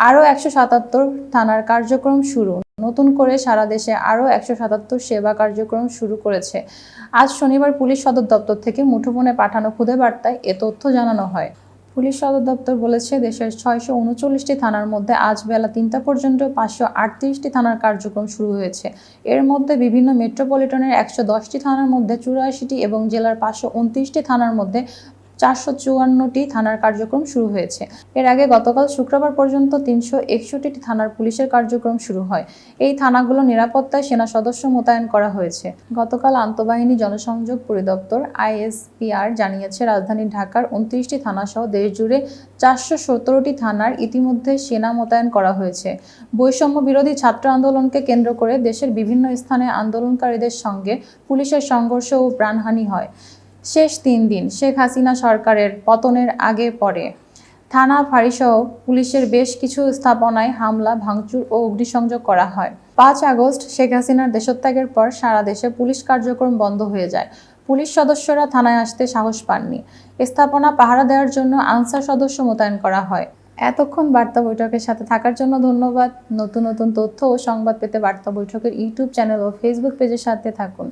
আরও 177 থানার কার্যক্রম শুরু। নতুন করে সারা দেশে আরও 177 সেবা কার্যক্রম শুরু করেছে। আজ শনিবার পুলিশ সদর দপ্তর থেকে মুঠোফোনে পাঠানো খুদে বার্তায় এ তথ্য জানানো হয়। পুলিশ সদর দপ্তর বলেছে, দেশের 639টি থানার মধ্যে আজ বেলা 3টা পর্যন্ত 538টি থানার কার্যক্রম শুরু হয়েছে। এর মধ্যে বিভিন্ন মেট্রোপলিটনের 110টি থানার মধ্যে 84টি এবং জেলার 529টি থানার মধ্যে 454টি থানার কার্যক্রম শুরু হয়েছে। এর আগে গতকাল শুক্রবার পর্যন্ত 361টি থানার পুলিশের কার্যক্রম শুরু হয়। এই থানাগুলো নিরাপত্তায় সেনা সদস্য মোতায়েন করা হয়েছে। গতকাল আন্তঃবাহিনী জনসংযোগ পরিদপ্তর আইএসপিআর জানিয়েছে, রাজধানী ঢাকার 29টি থানাসহ দেশজুড়ে 417টি থানার ইতিমধ্যে সেনা মোতায়েন করা হয়েছে। বৈষম্য বিরোধী ছাত্র আন্দোলনকে কেন্দ্র করে দেশের বিভিন্ন স্থানে আন্দোলনকারীদের সঙ্গে পুলিশের সংঘর্ষ ও প্রাণহানি হয়। শেষ 3 দিন শেখ হাসিনা সরকারের পতনের আগে পরে থানা ফাঁড়িসহ পুলিশের বেশ কিছু স্থাপনায় হামলা, ভাঙচুর ও অগ্নিসংযোগ করা হয়। 5 আগস্ট শেখ হাসিনার দেশত্যাগের পর সারা দেশে পুলিশ কার্যক্রম বন্ধ হয়ে যায়। পুলিশ সদস্যরা থানায় আসতে সাহস পাননি। স্থাপনা পাহারা দেওয়ার জন্য আনসার সদস্য মোতায়েন করা হয়। এতক্ষণ বার্তা বৈঠকের সাথে থাকার জন্য ধন্যবাদ। নতুন নতুন তথ্য ও সংবাদ পেতে বার্তা বৈঠকের ইউটিউব চ্যানেল ও ফেসবুক পেজের সাথে থাকুন।